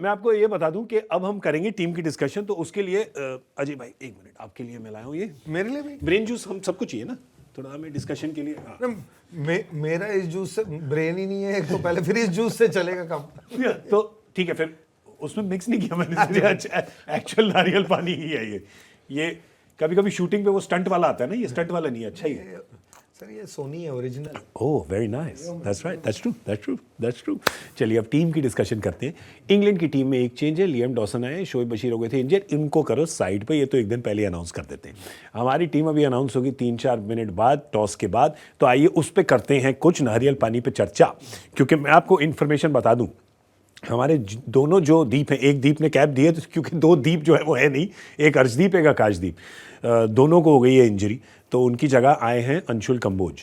मैं आपको ये बता दूं कि अब हम करेंगे टीम की डिस्कशन, तो उसके लिए अजय भाई एक मिनट, आपके लिए मैं लाया हूँ ये, मेरे लिए भी ब्रेन जूस हम सबको चाहिए ना थोड़ा, हमें डिस्कशन के लिए। मेरा इस जूस से ब्रेन ही नहीं है एक तो पहले, फिर इस जूस से चलेगा काम। तो ठीक है, फिर उसमें मिक्स नहीं किया मैंने, एक्चुअल नारियल पानी ही है ये कभी कभी शूटिंग पे वो स्टंट वाला आता है ना, ये स्टंट वाला नहीं है, अच्छा ही है सर, ये सोनी है original. Oh very nice, that's right, that's true. चलिए अब टीम की डिस्कशन करते हैं। इंग्लैंड की टीम में एक चेंज है, लियम डॉसन आए, शोएब बशीर हो गए थे इंजर्ड, इनको करो साइड पे, ये तो एक दिन पहले अनाउंस कर देते हैं। हमारी टीम अभी अनाउंस होगी 3-4 मिनट बाद, टॉस के बाद। तो आइए उस पर करते हैं कुछ नारियल पानी पे चर्चा, क्योंकि मैं आपको इन्फॉर्मेशन बता दूँ, हमारे दोनों जो दीप हैं, एक दीप ने कैप दी है क्योंकि 2 दीप जो है वो है नहीं, एक अर्शदीप एक आकाशदीप, दोनों को हो गई है इंजरी, तो उनकी जगह आए हैं Anshul Kamboj.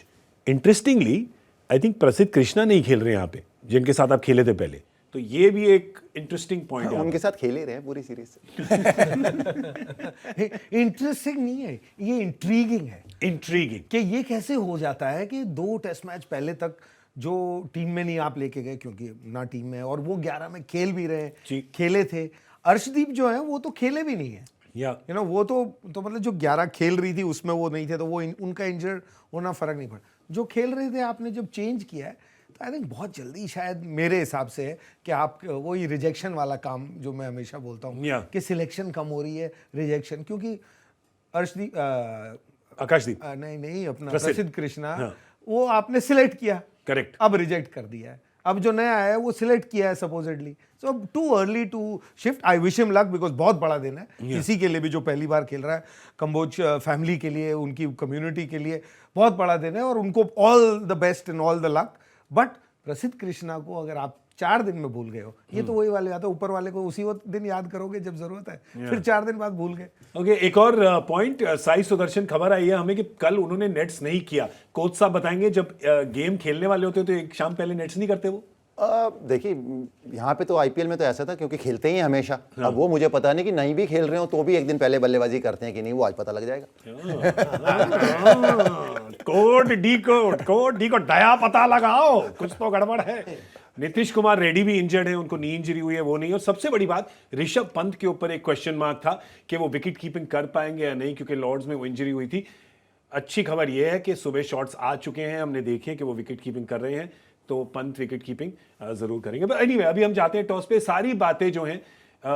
Interestingly I think Prasidh Krishna नहीं खेल रहे हैं यहाँ पे, जिनके साथ आप खेले थे पहले, तो ये भी एक इंटरेस्टिंग पॉइंट है। उनके साथ खेले रहे हैं पूरी सीरीज से। इंटरेस्टिंग नहीं है, ये इंट्रीगिंग है। इंट्रीगिंग कि ये कैसे हो जाता है कि 2 टेस्ट मैच पहले तक जो टीम में नहीं आप लेके गए, क्योंकि ना टीम में, और वो 11 में खेल भी रहे हैं, खेले थे। अर्शदीप जो है वो तो खेले भी नहीं है, यू नो, वो तो मतलब जो 11 खेल रही थी उसमें वो नहीं थे, तो वो उनका इंजर्ड होना फर्क नहीं पड़ा। जो खेल रहे थे आपने जब चेंज किया है, तो आई थिंक बहुत जल्दी शायद मेरे हिसाब से है कि आप वही रिजेक्शन वाला काम जो मैं हमेशा बोलता हूँ कि सिलेक्शन कम हो रही है, रिजेक्शन, क्योंकि अर्शदीप आकाशदीप नहीं अपना प्रसिद्ध कृष्णा वो आपने सिलेक्ट किया, करेक्ट, अब रिजेक्ट कर दिया है। अब जो नया आया है वो सिलेक्ट किया है सपोजिटली, सो अब too early to shift. I wish him luck, because बहुत बड़ा दिन है किसी के लिए भी जो पहली बार खेल रहा है, कंबोज फैमिली के लिए, उनकी कम्युनिटी के लिए बहुत बड़ा दिन है, और उनको all the best and all the luck. But प्रसिद्ध कृष्णा को अगर आप 4 दिन में भूल गए हो, ये तो वही वाली बात है, ऊपर वाले को उसी दिन याद करोगे जब जरूरत है, फिर 4 दिन बाद भूल गए। ओके, एक और पॉइंट, साई सुदर्शन, खबर आई है हमें कि कल उन्होंने नेट्स नहीं किया। कोच साहब बताएंगे, जब गेम खेलने वाले होते तो एक शाम पहले नेट्स नहीं करते वो? देखिए, यहाँ पे तो आईपीएल में तो ऐसा था क्योंकि खेलते ही हैं हमेशा। अब वो मुझे पता नहीं कि नहीं भी खेल रहे हो तो भी एक दिन पहले बल्लेबाजी करते हैं कि नहीं, वो आज पता लग जाएगा। कोड डी कोड दया पता लगाओ, कुछ तो गड़बड़ है। नीतीश कुमार रेड्डी भी इंजर्ड है, उनको नी इंजरी हुई है, वो नहीं। और सबसे बड़ी बात, ऋषभ पंत के ऊपर एक क्वेश्चन मार्क था कि वो विकेट कीपिंग कर पाएंगे या नहीं, क्योंकि लॉर्ड्स में वो इंजरी हुई थी। अच्छी खबर यह है कि सुबह शॉट्स आ चुके हैं, हमने देखे कि वो विकेट कीपिंग कर रहे हैं, तो पंत विकेट कीपिंग जरूर करेंगे। बट एनीवे, अभी हम जाते हैं टॉस पे। सारी बातें जो हैं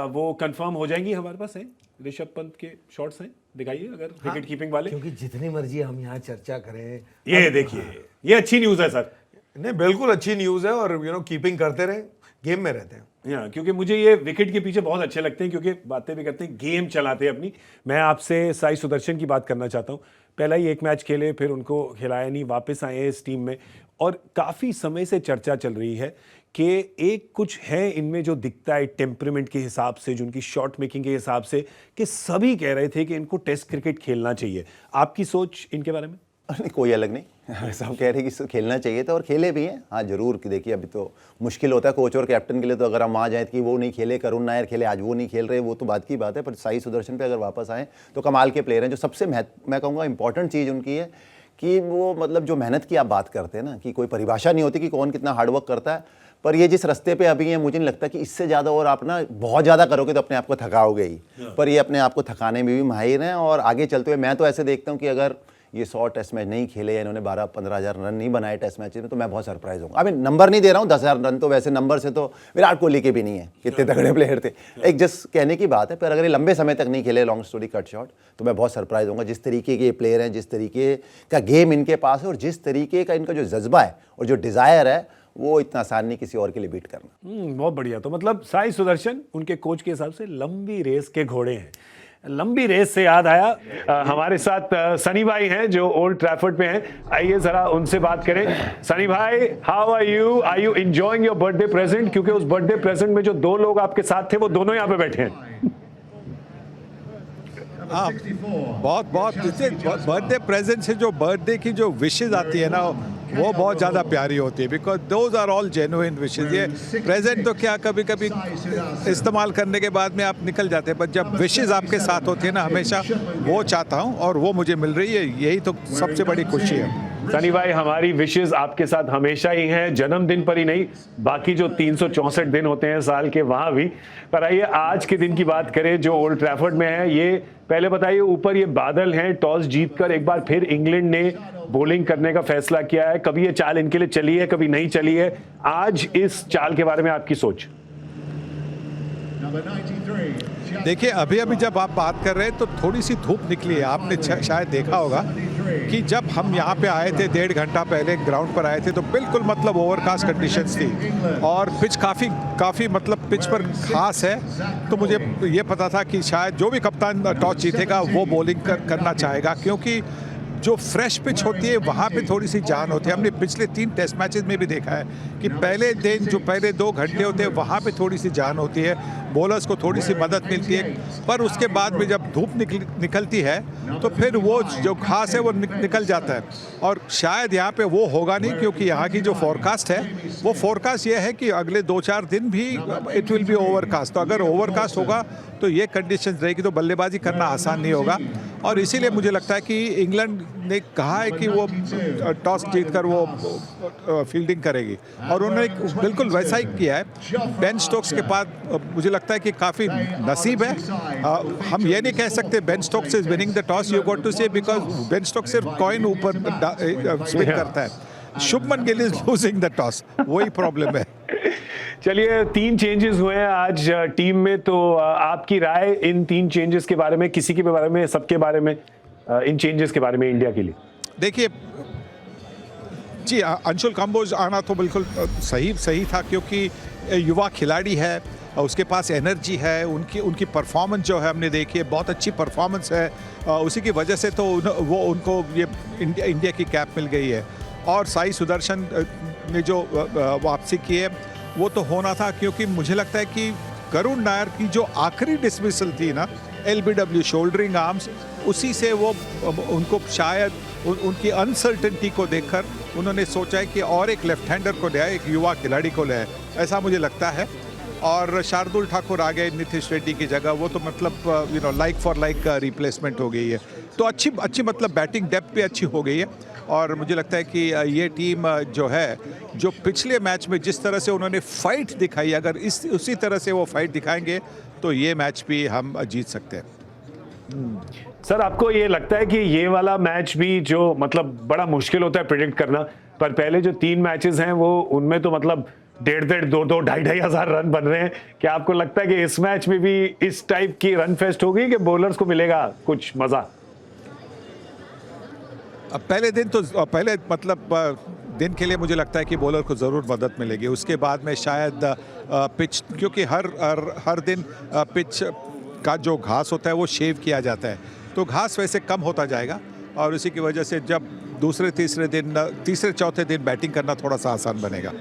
वो कंफर्म हो जाएंगी, हमारे पास हैं ऋषभ पंत के शॉट्स हैं, दिखाइए अगर विकेट कीपिंग वाले, क्योंकि जितनी मर्जी हम यहाँ चर्चा करें, ये देखिए, ये अच्छी न्यूज़ है सर। नहीं, बिल्कुल अच्छी न्यूज़ है, और यू नो कीपिंग करते रहे, गेम में रहते हैं। क्योंकि मुझे ये विकेट के पीछे बहुत अच्छे लगते हैं, क्योंकि बातें भी करते हैं, गेम चलाते हैं अपनी। मैं आपसे साई सुदर्शन की बात करना चाहता हूँ। पहला ही एक मैच खेले, फिर उनको खिलाया नहीं, वापस आए हैं इस टीम में, और काफ़ी समय से चर्चा चल रही है कि एक कुछ है इनमें जो दिखता है टेम्परामेंट के हिसाब से, जो उनकी शॉट मेकिंग के हिसाब से, कि सभी कह रहे थे कि इनको टेस्ट क्रिकेट खेलना चाहिए। आपकी सोच इनके बारे में? नहीं, कोई अलग नहीं, सब कह रहे हैं कि खेलना चाहिए था और खेले भी हैं। हाँ जरूर, कि देखिए अभी तो मुश्किल होता है कोच और कैप्टन के लिए, तो अगर हम आ जाए कि वो नहीं खेले, करुण नायर खेले, आज वो नहीं खेल रहे, वो तो बात की बात है। पर साई सुदर्शन पे अगर वापस आए तो कमाल के प्लेयर हैं। जो सबसे मैं कहूँगा इंपॉर्टेंट चीज़ उनकी है कि वो मतलब जो मेहनत की आप बात करते हैं ना, कि कोई परिभाषा नहीं होती कि कौन कितना हार्डवर्क करता है, पर ये जिस रास्ते पे अभी है, मुझे नहीं लगता कि इससे ज़्यादा और आप ना बहुत ज़्यादा करोगे तो अपने आप को थकाओगे ही, पर ये अपने आप को थकाने में भी माहिर हैं। और आगे चलते हुए मैं तो ऐसे देखता हूँ कि अगर ये 100 टेस्ट मैच नहीं खेले या इन्होंने 12-15 हज़ार रन नहीं बनाए टेस्ट मैच में, तो मैं बहुत सरप्राइज हूँ। अभी नंबर नहीं दे रहा हूँ, 10,000 रन तो वैसे नंबर से तो विराट कोहली के भी नहीं है, कितने तगड़े प्लेयर थे, एक जस्ट कहने की बात है। पर अगर ये लंबे समय तक नहीं खेले, लॉन्ग स्टोरी कट शॉट, तो मैं बहुत सरप्राइज हूँगा। जिस तरीके के प्लेयर हैं, जिस तरीके का गेम इनके पास है, और जिस तरीके का इनका जो जज्बा है और जो डिज़ायर है, वो इतना आसान नहीं किसी और के लिए बीट करना। बहुत बढ़िया। तो मतलब साई सुदर्शन उनके कोच के हिसाब से लंबी रेस के घोड़े हैं। लंबी रेस से याद आया, हमारे साथ सनी भाई हैं जो ओल्ड ट्रैफर्ड पे हैं। आइए जरा उनसे बात करें। सनी भाई, how are you enjoying your birthday present? क्योंकि उस बर्थडे प्रेजेंट में जो 2 लोग आपके साथ थे, वो दोनों यहाँ पे बैठे हैं। हाँ, बहुत बर्थडे प्रेजेंट से जो बर्थडे की जो विशेज आती है ना, वो बहुत ज़्यादा प्यारी होती है, because those are all genuine wishes. ये प्रेजेंट तो क्या कभी कभी इस्तेमाल करने के बाद में आप निकल जाते हैं, पर जब विशेज़ आपके साथ होती है ना, हमेशा वो चाहता हूँ और वो मुझे मिल रही है, यही तो सबसे बड़ी खुशी है। सनी भाई, हमारी विशेस आपके साथ हमेशा ही हैं, जन्मदिन पर ही नहीं, बाकी जो 364 दिन होते हैं साल के वहां भी। पर आइए आज के दिन की बात करें जो ओल्ड ट्रैफर्ड में है। ये पहले बताइए, ऊपर ये बादल हैं, टॉस जीतकर एक बार फिर इंग्लैंड ने बॉलिंग करने का फैसला किया है। कभी ये चाल इनके लिए चली है, कभी नहीं चली है। आज इस चाल के बारे में आपकी सोच? देखिए, अभी जब आप बात कर रहे हैं तो थोड़ी सी धूप निकली है। आपने शायद देखा होगा कि जब हम यहाँ पे आए थे 1.5 घंटा पहले ग्राउंड पर आए थे तो बिल्कुल मतलब ओवरकास्ट कंडीशंस थी और पिच काफ़ी मतलब पिच पर खास है। तो मुझे ये पता था कि शायद जो भी कप्तान टॉस जीतेगा वो बॉलिंग करना चाहेगा, क्योंकि जो फ्रेश पिच होती है वहाँ पे थोड़ी सी जान होती है। हमने पिछले 3 टेस्ट मैचेस में भी देखा है कि पहले दिन जो पहले 2 घंटे होते हैं वहाँ पे थोड़ी सी जान होती है, बॉलर्स को थोड़ी सी मदद मिलती है। पर उसके बाद में जब धूप निकलती है तो फिर वो जो खास है वो निकल जाता है। और शायद यहाँ पे वो होगा नहीं, क्योंकि यहाँ की जो फोरकास्ट है वो फोरकास्ट ये है कि अगले 2-4 दिन भी इट विल बी ओवरकास्ट। तो अगर ओवरकास्ट होगा तो ये कंडीशन रहेगी तो बल्लेबाजी करना आसान नहीं होगा। और इसीलिए मुझे लगता है कि इंग्लैंड ने कहा है कि वो टॉस जीतकर वो फील्डिंग करेगी और उन्होंने बिल्कुल वैसा ही किया है। बेन स्टोक्स के बाद मुझे लगता है कि काफ़ी नसीब है। हम ये नहीं कह सकते Ben Stokes is winning the toss, you got to say, because Ben Stokes सिर्फ कॉइन ऊपर स्पिन करता है। Shubman Gill is losing the toss, वही प्रॉब्लम है। चलिए, 3 चेंजेस हुए हैं आज टीम में, तो आपकी राय इन 3 चेंजेस के बारे में, किसी के बारे में, सबके बारे में, इन चेंजेस के बारे में इंडिया के लिए? देखिए जी, अंशुल कंबोज आना तो बिल्कुल सही था, क्योंकि युवा खिलाड़ी है, उसके पास एनर्जी है, उनकी परफॉर्मेंस जो है हमने देखी है, बहुत अच्छी परफॉर्मेंस है। उसी की वजह से तो उनको ये इंडिया की कैप मिल गई है। और साई सुदर्शन ने जो वापसी की है वो तो होना था, क्योंकि मुझे लगता है कि करुण नायर की जो आखिरी डिसमिसल थी ना, LBW शोल्डरिंग आर्म्स, उसी से वो उनको शायद उनकी अनसर्टेनिटी को देखकर उन्होंने सोचा है कि और एक लेफ्ट हैंडर को ले आए, एक युवा खिलाड़ी को ले आए, ऐसा मुझे लगता है। और शार्दुल ठाकुर आ गए नीतीश रेड्डी की जगह, वो तो मतलब लाइक फॉर लाइक रिप्लेसमेंट हो गई है। तो अच्छी मतलब बैटिंग डेप्थ भी अच्छी हो गई है। और मुझे लगता है कि ये टीम जो है, जो पिछले मैच में जिस तरह से उन्होंने फाइट दिखाई, अगर उसी तरह से वो फाइट दिखाएंगे तो ये मैच भी हम जीत सकते हैं। सर, आपको ये लगता है कि ये वाला मैच भी जो मतलब बड़ा मुश्किल होता है प्रेडिक्ट करना, पर पहले जो 3 मैचेस हैं वो उनमें तो मतलब 1.5, 2, 2.5 हजार रन बन रहे हैं। क्या आपको लगता है कि इस मैच में भी इस टाइप की रन फेस्ट होगी कि बॉलर्स को मिलेगा कुछ मजा? पहले मतलब दिन के लिए मुझे लगता है कि बॉलर को ज़रूर मदद मिलेगी। उसके बाद में शायद पिच, क्योंकि हर दिन पिच का जो घास होता है वो शेव किया जाता है, तो घास वैसे कम होता जाएगा और इसी की वजह से जब तीसरे चौथे दिन बैटिंग करना थोड़ा सा आसान बनेगा।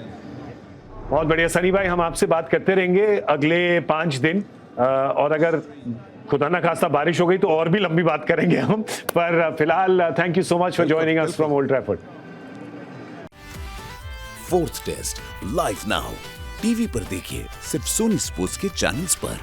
बहुत बढ़िया सनी भाई, हम आपसे बात करते रहेंगे अगले 5 दिन, और अगर खुदा ना खास्ता बारिश हो गई तो और भी लंबी बात करेंगे हम। पर फिलहाल thank you so much for joining us from Old Trafford. 4th test live now TV पर देखिए, सिर्फ सोनी स्पोर्ट्स के चैनल्स पर।